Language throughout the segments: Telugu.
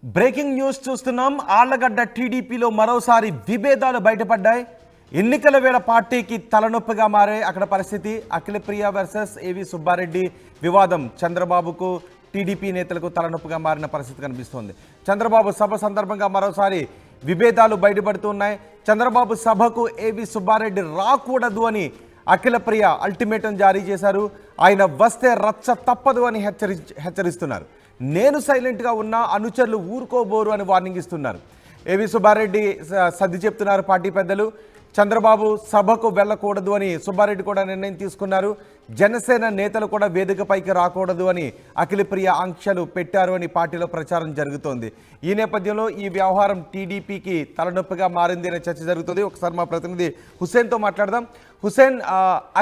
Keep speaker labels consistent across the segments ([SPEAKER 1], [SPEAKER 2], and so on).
[SPEAKER 1] బ్రేకింగ్ న్యూస్ చూస్తున్నాం. ఆళ్లగడ్డ టీడీపీలో మరోసారి విభేదాలు బయటపడ్డాయి. ఎన్నికల వేళ పార్టీకి తలనొప్పిగా మారే అక్కడ పరిస్థితి. అఖిలప్రియ వర్సెస్ ఏవి సుబ్బారెడ్డి వివాదం చంద్రబాబుకు టీడీపీ నేతలకు తలనొప్పిగా మారిన పరిస్థితి కనిపిస్తోంది. చంద్రబాబు సభ సందర్భంగా మరోసారి విభేదాలు బయటపడుతున్నాయి. చంద్రబాబు సభకు ఏవి సుబ్బారెడ్డి రాకూడదు అని అఖిలప్రియ అల్టిమేటం జారీ చేశారు. ఆయన వస్తే రచ్చ తప్పదు అని హెచ్చరిస్తున్నారు. నేను సైలెంట్గా ఉన్నా అనుచరులు ఊరుకోబోరు అని వార్నింగ్ ఇస్తున్నారు. ఏవి సుబ్బారెడ్డి సర్ది చెప్తున్నారు. పార్టీ పెద్దలు చంద్రబాబు సభకు వెళ్ళకూడదు అని సుబ్బారెడ్డి కూడా నిర్ణయం తీసుకున్నారు. జనసేన నేతలు కూడా వేదికపైకి రాకూడదు అని అఖిలప్రియ ఆంక్షలు పెట్టారు అని పార్టీలో ప్రచారం జరుగుతోంది. ఈ నేపథ్యంలో ఈ వ్యవహారం టీడీపీకి తలనొప్పిగా మారింది అనే చర్చ జరుగుతుంది. ఒకసారి మా ప్రతినిధి హుసేన్తో మాట్లాడదాం. హుసేన్,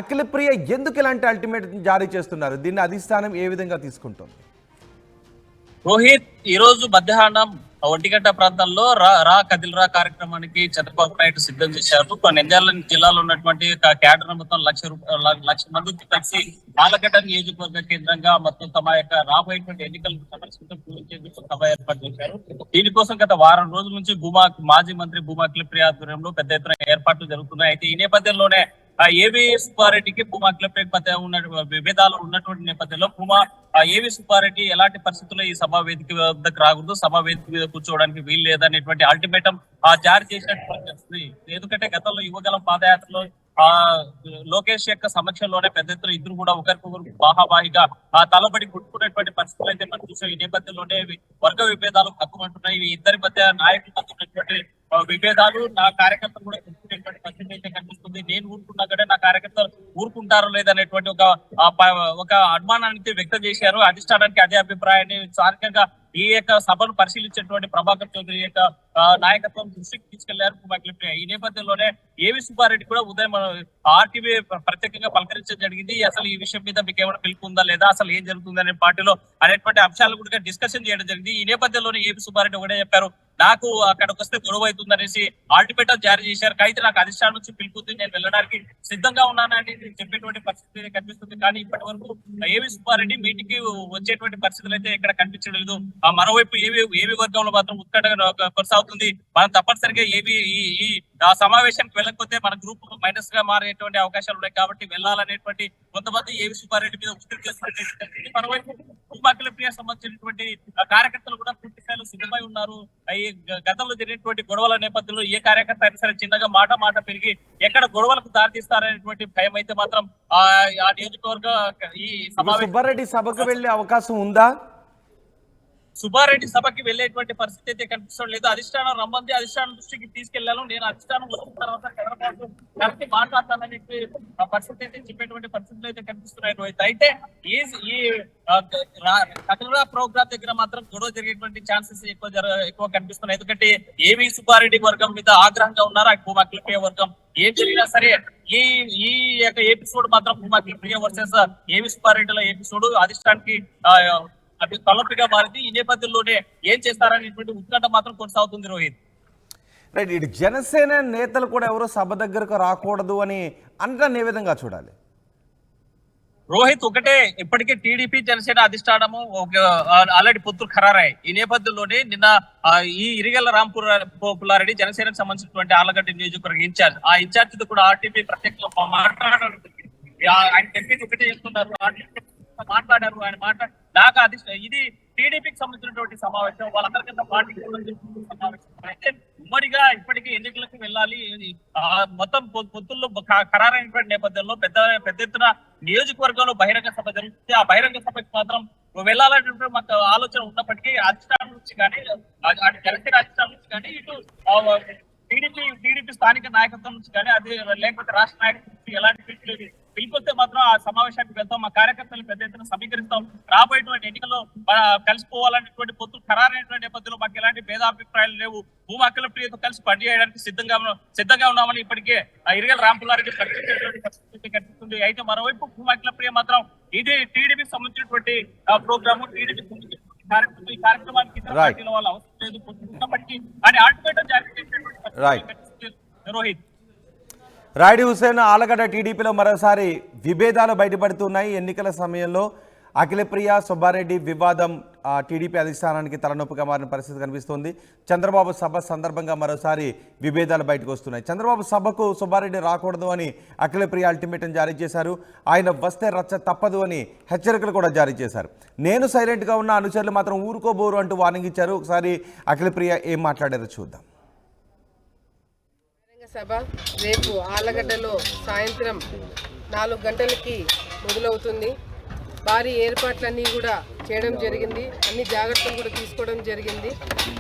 [SPEAKER 1] అఖిలప్రియ ఎందుకు ఇలాంటి అల్టిమేటం జారీ చేస్తున్నారు? దీన్ని అధిష్టానం ఏ విధంగా తీసుకుంటుంది?
[SPEAKER 2] రోహిత్, ఈ రోజు మధ్యాహ్నం 1 గంట ప్రాంతంలో రా కదిల్రా కార్యక్రమానికి చంద్రబాబు నాయుడు సిద్ధం చేశారు. నంద్యాల జిల్లాలో ఉన్నటువంటి క్యాడర్ మొత్తం 1,00,000 మందికి కలిసి ఆళ్లగడ్డ నియోజకవర్గ కేంద్రంగా మొత్తం తమ యొక్క రాబోయేటువంటి ఎన్నికలను సమర్శించడం పూరించేందుకు సభ ఏర్పాటు చేశారు. దీనికోసం గత వారం రోజుల నుంచి మాజీ మంత్రి భూమా అఖిలప్రియ ఆధ్వర్యంలో పెద్ద ఎత్తున ఏర్పాట్లు జరుగుతున్నాయి. అయితే ఈ నేపథ్యంలోనే ఏవి సుబ్బారెడ్డికి భూమా అఖిలప్రియకి మధ్య ఉన్న విభేదాలు ఉన్నటువంటి నేపథ్యంలో ఏవి సుబ్బారెడ్డి ఎలాంటి పరిస్థితుల్లో ఈ సభా వేదిక వద్దకు రాకూడదు, సభా వేదిక మీద కూర్చోవడానికి వీలు లేదనేటువంటి అల్టిమేటం జారీ చేసినటువంటి. ఎందుకంటే గతంలో యువగలం పాదయాత్రలో లోకేష్ యొక్క సమక్షంలోనే పెద్ద ఎత్తున ఇద్దరు కూడా ఒకరికొకరు బాహాబాహిగా తలబడి కొట్టుకునేటువంటి పరిస్థితులు అయితే మనం చూసాం. ఈ నేపథ్యంలోనే వర్గ విభేదాలు తక్కువంటున్నాయి. ఈ ఇద్దరి మధ్య నాయకుల మధ్య ఉన్నటువంటి విభేదాలు నా కార్యకర్తలు కూడా కొట్టుకునేటువంటి పరిస్థితి అయితే కనిపిస్తుంది. నేను ఊరుకున్నా కూడా నా కార్యకర్తలు ఊరుకుంటారో లేదనేటువంటి ఒక అనుమానాన్ని వ్యక్తం చేశారు. అధిష్టానానికి అదే అభిప్రాయాన్ని స్థానికంగా ఈ యొక్క సభను పరిశీలించినటువంటి ప్రభాకర్ చౌదరి యొక్క నాయకత్వం దృష్టికి తీసుకెళ్లారు అఖిలప్రియ. ఈ నేపథ్యంలోనే ఏవి సుబ్బారెడ్డి కూడా ఉదయం ఆర్టీవీ ప్రత్యేకంగా పలకరించడం జరిగింది. అసలు ఈ విషయం మీద మీకు ఏమైనా పిలుపు ఉందా లేదా, అసలు ఏం జరుగుతుంది అనే పార్టీలో అనేటువంటి అంశాలు కూడా డిస్కషన్ చేయడం జరిగింది. ఈ నేపథ్యంలోనే ఏవి సుబ్బారెడ్డి ఒకటే చెప్పారు, నాకు అక్కడికి వస్తే గొడవ అవుతుంది అనేసి అల్టిమేటం జారీ చేశారు. అయితే నాకు అధిష్టానం నుంచి పిలుపుతుంది, నేను వెళ్ళడానికి సిద్ధంగా ఉన్నానని చెప్పేటువంటి పరిస్థితి కనిపిస్తుంది. కానీ ఇప్పటి వరకు ఏవి సుబ్బారెడ్డి మీటింగ్ కి వచ్చేటువంటి పరిస్థితులు అయితే ఇక్కడ కనిపించడం లేదు. మరోవైపు ఏవి వర్గంలో మాత్రం ఉత్కంఠ కొనసాగుతుంది. మనం తప్పనిసరిగా ఈ సమావేశానికి వెళ్ళకపోతే మన గ్రూప్ మైనస్ గా మారేటువంటి అవకాశాలు ఉన్నాయి కాబట్టి వెళ్ళాలనేటువంటి కొంతమంది ఏవి సుబ్బారెడ్డి మీద ఒత్తిడి చేస్తున్నటువంటి. మరోవైపు భూమా అఖిలప్రియ సంబంధించినటువంటి కార్యకర్తలు కూడా పూర్తి స్థాయిలో సిద్ధమై ఉన్నారు. ఈ గతంలో జరిగినటువంటి గొడవల నేపథ్యంలో ఏ కార్యకర్త అయినా సరే చిన్నగా మాట పెరిగి ఎక్కడ గొడవలకు దారితీస్తారనేటువంటి భయం అయితే మాత్రం ఆ నియోజకవర్గ ఈ
[SPEAKER 1] సుబ్బారెడ్డి సభకు వెళ్లే అవకాశం ఉందా?
[SPEAKER 2] సుబ్బారెడ్డి సభకి వెళ్లేటువంటి పరిస్థితి అయితే కనిపించడం లేదు. అధిష్టానం రమ్మంది, అధిష్టానం దృష్టికి తీసుకెళ్లాను, నేను అధిష్టానం వచ్చిన తర్వాత చంద్రబాబు కలిసి మాట్లాడతానని పరిస్థితి అయితే చెప్పేటువంటి పరిస్థితులు అయితే కనిపిస్తున్నాయి రోహిత్. అయితే ఈ కథల ప్రోగ్రామ్ దగ్గర మాత్రం గొడవ జరిగేటువంటి ఛాన్సెస్ ఎక్కువ కనిపిస్తున్నాయి. ఎందుకంటే ఏవి సుబ్బారెడ్డి వర్గం మీద ఆగ్రహంగా ఉన్నారు. భూమా అఖిలప్రియ వర్గం ఏం జరిగినా సరే ఈ యొక్క ఎపిసోడ్ మాత్రం భూమా అఖిలప్రియ వర్సెస్ ఏవి సుబ్బారెడ్డిల ఎపిసోడ్ అధిష్టానికి అది తలపిగా మారింది. ఈ నేపథ్యంలోనే ఏం చేస్తారనేటువంటి ఉత్కంఠ మాత్రం కొనసాగుతుంది రోహిత్.
[SPEAKER 1] రైట్, ఇటు జనసేన నేతలు కూడా ఎవరో సభ దగ్గరకు రాకూడదు అని అంటే ఏ విధంగా చూడాలి
[SPEAKER 2] రోహిత్? ఒకటే, ఇప్పటికే టీడీపీ జనసేన అధిష్టానము ఆల్రెడీ పొత్తులు ఖరారాయి. ఈ నేపథ్యంలోనే నిన్న ఈ ఇరిగల్ల పుల్లారెడ్డి జనసేనకు సంబంధించినటువంటి ఆళ్లగడ్డ నియోజకవర్గ ఇన్ఛార్జ్, ఆ ఇన్ఛార్జ్ కూడా ఆర్టీపీ ప్రత్యేకంగా మాట్లాడారు. ఆయన చెప్పింది ఒకటే చెప్తున్నారు, మాట్లాడారు. ఆయన నాకు ఇది టీడీపీకి సంబంధించినటువంటి సమావేశం, వాళ్ళందరికీ పార్టీకి సమావేశం. అయితే ఉమ్మడిగా ఇప్పటికీ ఎన్నికలకు వెళ్ళాలి, మొత్తం పొత్తుల్లో ఖరారైనటువంటి నేపథ్యంలో పెద్ద ఎత్తున నియోజకవర్గంలో బహిరంగ సభ జరుగుతుంది. ఆ బహిరంగ సభకి మాత్రం వెళ్ళాలనేటువంటి మాకు ఆలోచన ఉన్నప్పటికీ అధిష్టానం నుంచి కానీ జనసేన అధిష్టానం నుంచి కానీ ఇటు టీడీపీ స్థానిక నాయకత్వం నుంచి కానీ అది లేకపోతే రాష్ట్ర నాయకత్వం నుంచి ఎలాంటి పిలిపిస్తే మాత్రం ఆ సమావేశానికి వెళ్తాం, మా కార్యకర్తలు పెద్ద ఎత్తున సమీకరిస్తాం, రాబోయేటువంటి ఎన్నికల్లో కలిసిపోవాలనేటువంటి పొత్తు ఖరారైనటువంటి నేపథ్యంలో మాకు ఎలాంటి భేదాభిప్రాయాలు లేవు, భూమా అఖిలప్రియతో కలిసి పనిచేయడానికి సిద్ధంగా ఉన్నామని ఇప్పటికే ఇరిగల్ రాంపుల్లారెడ్డి ప్రకటించేటువంటి పరిస్థితి కనిపిస్తుంది. అయితే మరోవైపు భూమా అఖిలప్రియ మాత్రం ఇది టీడీపీకి సంబంధించినటువంటి ప్రోగ్రాము, టీడీపీ ఈ కార్యక్రమానికి పార్టీల వాళ్ళు అవసరం లేదు ఉన్నప్పటికీ అని అల్టిమేటం జారీ చేసినటువంటి రోహిత్.
[SPEAKER 1] రాయుడు హుసేన్, ఆళ్లగడ్డ టీడీపీలో మరోసారి విభేదాలు బయటపడుతున్నాయి. ఎన్నికల సమయంలో అఖిలప్రియ సుబ్బారెడ్డి వివాదం టీడీపీ అధిష్టానానికి తలనొప్పిగా మారిన పరిస్థితి కనిపిస్తోంది. చంద్రబాబు సభ సందర్భంగా మరోసారి విభేదాలు బయటకు వస్తున్నాయి. చంద్రబాబు సభకు సుబ్బారెడ్డి రాకూడదు అని అఖిలప్రియ అల్టిమేటం జారీ చేశారు. ఆయన వస్తే రచ్చ తప్పదు అని హెచ్చరికలు కూడా జారీ చేశారు. నేను సైలెంట్గా ఉన్న అనుచరులు మాత్రం ఊరుకోబోరు అంటూ వార్నింగ్ ఇచ్చారు. ఒకసారి అఖిలప్రియ ఏం మాట్లాడారో చూద్దాం.
[SPEAKER 3] సభ రేపు ఆళ్లగడ్డలో సాయంత్రం 4 గంటలకి మొదలవుతుంది. భారీ ఏర్పాట్లన్నీ కూడా చేయడం జరిగింది. అన్ని జాగ్రత్తలు కూడా తీసుకోవడం జరిగింది.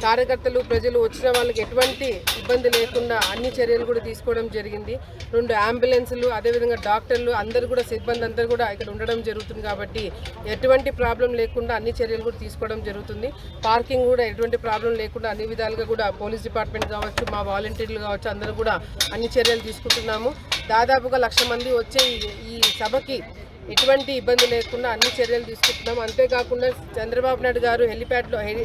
[SPEAKER 3] కార్యకర్తలు ప్రజలు వచ్చిన వాళ్ళకి ఎటువంటి ఇబ్బంది లేకుండా అన్ని చర్యలు కూడా తీసుకోవడం జరిగింది. 2 అంబులెన్సులు అదేవిధంగా డాక్టర్లు అందరూ కూడా సిబ్బంది అందరూ కూడా ఇక్కడ ఉండడం జరుగుతుంది. కాబట్టి ఎటువంటి ప్రాబ్లం లేకుండా అన్ని చర్యలు కూడా తీసుకోవడం జరుగుతుంది. పార్కింగ్ కూడా ఎటువంటి ప్రాబ్లం లేకుండా అన్ని విధాలుగా కూడా పోలీస్ డిపార్ట్మెంట్ కావచ్చు, మా వాలంటీర్లు కావచ్చు, అందరూ కూడా అన్ని చర్యలు తీసుకుంటున్నాము. దాదాపుగా 1,00,000 మంది వచ్చే ఈ సభకి ఎటువంటి ఇబ్బంది లేకుండా అన్ని చర్యలు తీసుకుంటున్నాం. అంతేకాకుండా చంద్రబాబు నాయుడు గారు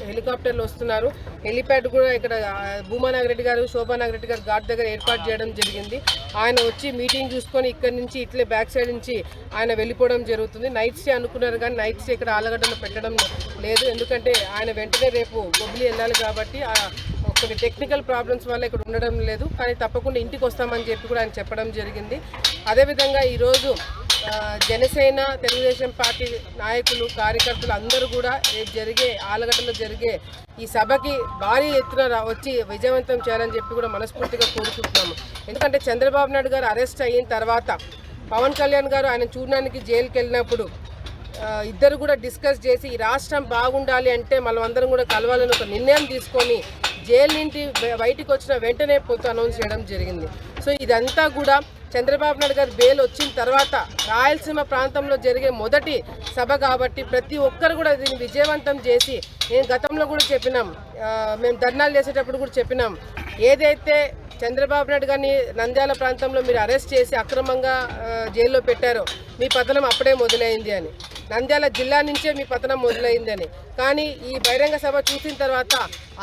[SPEAKER 3] హెలికాప్టర్లు వస్తున్నారు. హెలిప్యాడ్ కూడా ఇక్కడ భూమా నాగిరెడ్డి గారు, శోభా నాగిరెడ్డి గారు ఘాట్ దగ్గర ఏర్పాటు చేయడం జరిగింది. ఆయన వచ్చి మీటింగ్ చూసుకొని ఇక్కడి నుంచి ఇట్లే బ్యాక్ సైడ్ నుంచి ఆయన వెళ్ళిపోవడం జరుగుతుంది. నైట్ స్టే అనుకున్నారు కానీ నైట్ స్టే ఇక్కడ ఆళ్లగడ్డలో పెట్టడం లేదు. ఎందుకంటే ఆయన వెంటనే రేపు బొబ్బిలి వెళ్ళాలి కాబట్టి కొన్ని టెక్నికల్ ప్రాబ్లమ్స్ వల్ల ఇక్కడ ఉండడం లేదు. కానీ తప్పకుండా ఇంటికి వస్తామని చెప్పి కూడా ఆయన చెప్పడం జరిగింది. అదేవిధంగా ఈరోజు జనసేన, తెలుగుదేశం పార్టీ నాయకులు, కార్యకర్తలు అందరూ కూడా రేపు ఆళ్లగడ్డలో జరిగే ఈ సభకి భారీ ఎత్తున వచ్చి విజయవంతం చేయాలని చెప్పి కూడా మనస్ఫూర్తిగా కోరుకుంటున్నాము. ఎందుకంటే చంద్రబాబు నాయుడు గారు అరెస్ట్ అయిన తర్వాత పవన్ కళ్యాణ్ గారు ఆయన చూడడానికి జైలుకి వెళ్ళినప్పుడు ఇద్దరు కూడా డిస్కస్ చేసి ఈ రాష్ట్రం బాగుండాలి అంటే మనం అందరం కూడా కలవాలని ఒక నిర్ణయం తీసుకొని జైలు నుండి బయటికి వచ్చిన వెంటనే పొత్తు అనౌన్స్ చేయడం జరిగింది. సో ఇదంతా కూడా చంద్రబాబు నాయుడు గారు బెయిల్ వచ్చిన తర్వాత రాయలసీమ ప్రాంతంలో జరిగే మొదటి సభ కాబట్టి ప్రతి ఒక్కరు కూడా దీన్ని విజయవంతం చేసి, నేను గతంలో కూడా చెప్పినాం, మేము ధర్నాలు చేసేటప్పుడు కూడా చెప్పినాం, ఏదైతే చంద్రబాబు నాయుడు గారిని నంద్యాల ప్రాంతంలో మీరు అరెస్ట్ చేసి అక్రమంగా జైల్లో పెట్టారో మీ పతనం అప్పుడే మొదలైంది అని, నంద్యాల జిల్లా నుంచే మీ పతనం మొదలైందని. కానీ ఈ బహిరంగ సభ చూసిన తర్వాత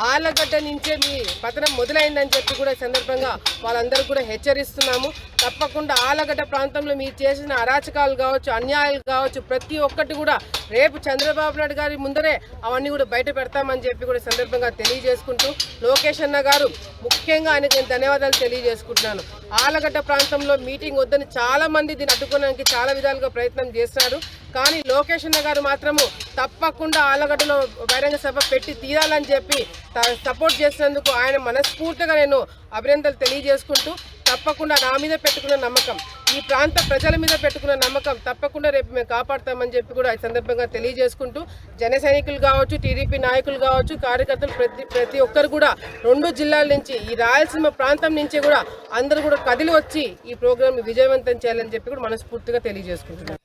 [SPEAKER 3] ఆళ్లగడ్డ నుంచే మీ పతనం మొదలైందని చెప్పి కూడా సందర్భంగా వాళ్ళందరూ కూడా హెచ్చరిస్తున్నాము. తప్పకుండా ఆళ్లగడ్డ ప్రాంతంలో మీరు చేసిన అరాచకాలు కావచ్చు, అన్యాయాలు కావచ్చు, ప్రతి ఒక్కటి కూడా రేపు చంద్రబాబు నాయుడు గారి ముందరే అవన్నీ కూడా బయట పెడతామని చెప్పి కూడా సందర్భంగా తెలియజేసుకుంటూ, లోకేష్ అన్న గారు ముఖ్యంగా ఆయనకు నేను ధన్యవాదాలు తెలియజేసుకుంటున్నాను. ఆళ్లగడ్డ ప్రాంతంలో మీటింగ్ వద్దని చాలా మంది దీన్ని అడ్డుకోవడానికి చాలా విధాలుగా ప్రయత్నం చేస్తున్నారు. కానీ లోకేష్ అన్న గారు మాత్రము తప్పకుండా ఆళ్లగడ్డలో బహిరంగ సభ పెట్టి తీరాలని చెప్పి సపోర్ట్ చేసినందుకు ఆయన మనస్ఫూర్తిగా నేను అభినందనలు తెలియజేసుకుంటూ, తప్పకుండా నా మీద పెట్టుకున్న నమ్మకం, ఈ ప్రాంత ప్రజల మీద పెట్టుకున్న నమ్మకం తప్పకుండా రేపు మేము కాపాడుతామని చెప్పి కూడా ఈ సందర్భంగా తెలియజేసుకుంటూ, జన సైనికులు కావచ్చు, టీడీపీ నాయకులు కావచ్చు, కార్యకర్తలు ప్రతి ఒక్కరు కూడా 2 జిల్లాల నుంచి, ఈ రాయలసీమ ప్రాంతం నుంచి కూడా అందరూ కూడా కదిలి వచ్చి ఈ ప్రోగ్రామ్ విజయవంతం చేయాలని చెప్పి కూడా మనస్ఫూర్తిగా తెలియజేసుకుంటున్నారు.